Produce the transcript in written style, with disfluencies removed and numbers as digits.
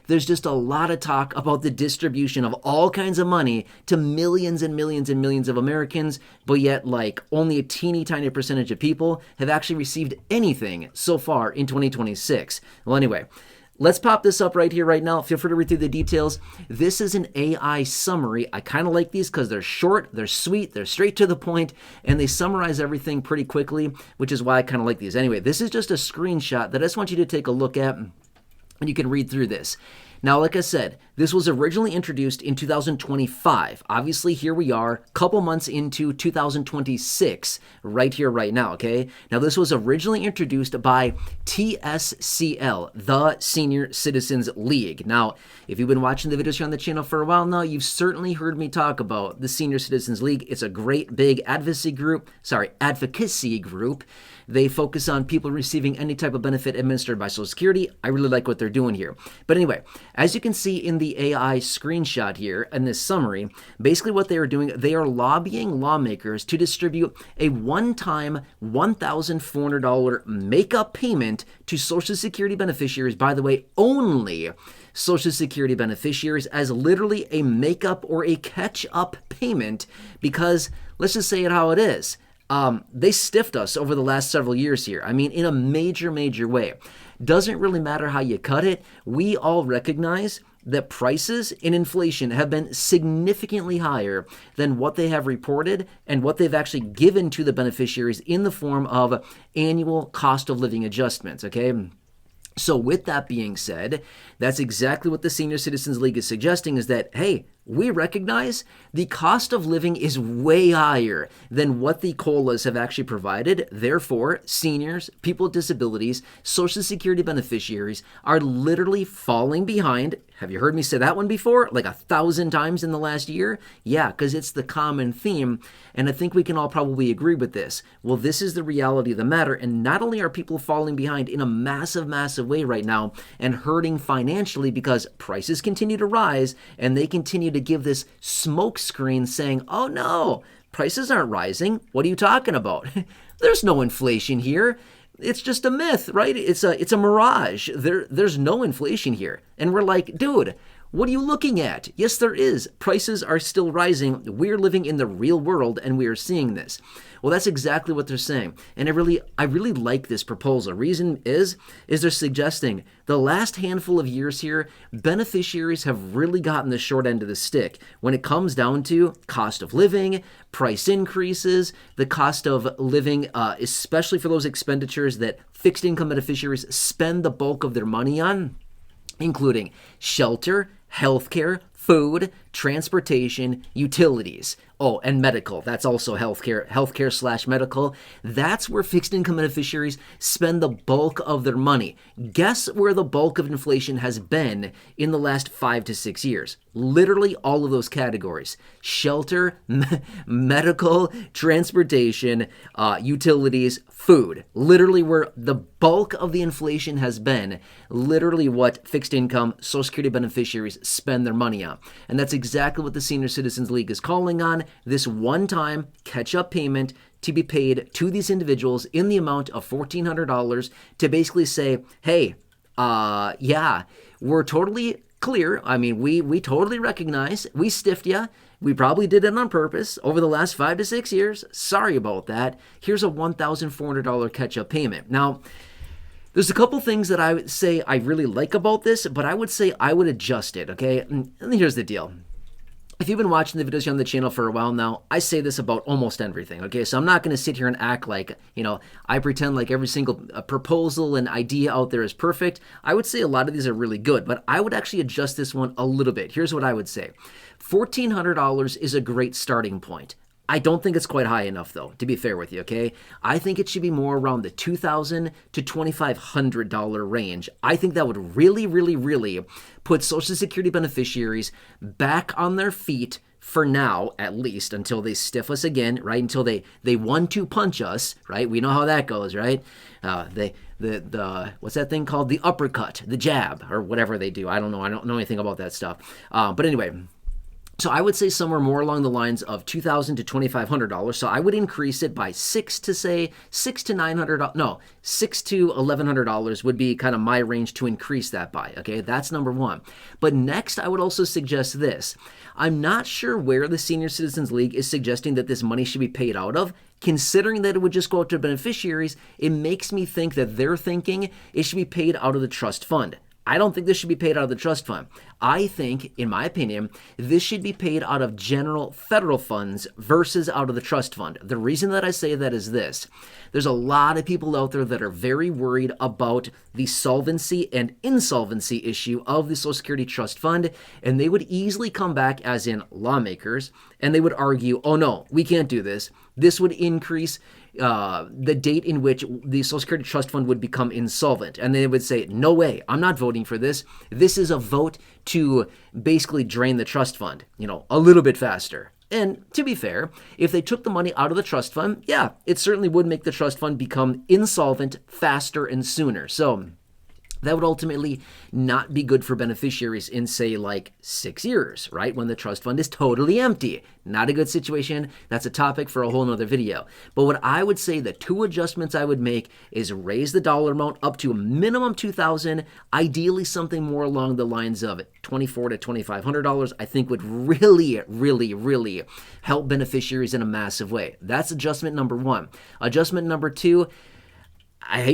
There's just a lot of talk about the distribution of all kinds of money to millions and millions and millions of Americans, but yet like only a teeny tiny percentage of people have actually received anything so far in 2026. Well, anyway, let's pop this up right here, right now. Feel free to read through the details. This is an AI summary. I kind of like these because they're short, they're sweet, they're straight to the point, and they summarize everything pretty quickly, which is why I kind of like these. Anyway, this is just a screenshot that I just want you to take a look at, and you can read through this. Now, like I said, this was originally introduced in 2025. Obviously, here we are, couple months into 2026, right here, right now, okay? Now, this was originally introduced by TSCL, the Senior Citizens League. Now, if you've been watching the videos here on the channel for a while now, you've certainly heard me talk about the Senior Citizens League. It's a great big advocacy group. They focus on people receiving any type of benefit administered by Social Security. I really like what they're doing here. But anyway, as you can see in the AI screenshot here in this summary, basically what they are doing, they are lobbying lawmakers to distribute a one-time $1,400 make-up payment to Social Security beneficiaries. By the way, only Social Security beneficiaries, as literally a make-up or a catch-up payment, because let's just say it how it is. They stiffed us over the last several years here. I mean, in a major, major way. Doesn't really matter how you cut it. We all recognize that prices and inflation have been significantly higher than what they have reported and what they've actually given to the beneficiaries in the form of annual cost of living adjustments, okay? So with that being said, that's exactly what the Senior Citizens League is suggesting, is that, hey, we recognize the cost of living is way higher than what the COLAs have actually provided. Therefore, seniors, people with disabilities, Social Security beneficiaries are literally falling behind. Have you heard me say that one before? Like 1,000 times in the last year? Yeah, because it's the common theme, and I think we can all probably agree with this. Well, this is the reality of the matter, and not only are people falling behind in a massive, massive way right now and hurting financially because prices continue to rise and they continue to give this smoke screen saying, oh no, prices aren't rising. What are you talking about? There's no inflation here. It's just a myth, right? It's a mirage. There's no inflation here. And we're like, dude, what are you looking at? Yes, there is. Prices are still rising. We're living in the real world and we are seeing this. Well, that's exactly what they're saying. And I really like this proposal. Reason is they're suggesting the last handful of years here, beneficiaries have really gotten the short end of the stick when it comes down to cost of living, price increases, the cost of living, especially for those expenditures that fixed income beneficiaries spend the bulk of their money on, including shelter, healthcare, food, transportation, utilities. Oh, and medical. That's also healthcare/medical. That's where fixed income beneficiaries spend the bulk of their money. Guess where the bulk of inflation has been in the last 5 to 6 years? Literally all of those categories. Shelter, medical, transportation, utilities, food. Literally where the bulk of the inflation has been. Literally what fixed income Social Security beneficiaries spend their money on. And that's exactly what the Senior Citizens League is calling on, this one-time catch-up payment to be paid to these individuals in the amount of $1,400 to basically say, hey, yeah, we're totally clear. I mean, we totally recognize we stiffed you. We probably did it on purpose over the last 5 to 6 years. Sorry about that. Here's a $1,400 catch-up payment. Now, there's a couple things that I would say I really like about this, but I would say I would adjust it, okay? And here's the deal. If you've been watching the videos here on the channel for a while now, I say this about almost everything, okay? So I'm not going to sit here and act like, I pretend like every single proposal and idea out there is perfect. I would say a lot of these are really good, but I would actually adjust this one a little bit. Here's what I would say. $1,400 is a great starting point. I don't think it's quite high enough, though, to be fair with you, okay? I think it should be more around the $2,000 to $2,500 range. I think that would really, really, really put Social Security beneficiaries back on their feet for now, at least, until they stiff us again, right? Until they 1-2 punch us, right? We know how that goes, right? The what's that thing called? The uppercut, the jab, or whatever they do. I don't know. I don't know anything about that stuff. But anyway. So I would say somewhere more along the lines of $2,000 to $2,500. So I would increase it by $6 to $900. No, $6 to $1,100 would be kind of my range to increase that by. Okay, that's number one. But next, I would also suggest this. I'm not sure where the Senior Citizens League is suggesting that this money should be paid out of. Considering that it would just go out to beneficiaries, it makes me think that they're thinking it should be paid out of the trust fund. I don't think this should be paid out of the trust fund. I think, in my opinion, this should be paid out of general federal funds versus out of the trust fund. The reason that I say that is this. There's a lot of people out there that are very worried about the solvency and insolvency issue of the Social Security Trust Fund, and they would easily come back, as in lawmakers, and they would argue, oh no, we can't do this. This would increase the date in which the Social Security Trust Fund would become insolvent. And they would say, no way, I'm not voting for this. This is a vote to basically drain the trust fund, a little bit faster. And to be fair, if they took the money out of the trust fund, yeah, it certainly would make the trust fund become insolvent faster and sooner. So that would ultimately not be good for beneficiaries in, say, like 6 years, right? When the trust fund is totally empty. Not a good situation. That's a topic for a whole nother video. But what I would say, the two adjustments I would make is raise the dollar amount up to a minimum $2,000, ideally something more along the lines of $2,400 to $2,500, I think would really, really, really help beneficiaries in a massive way. That's adjustment number one. Adjustment number two, I hate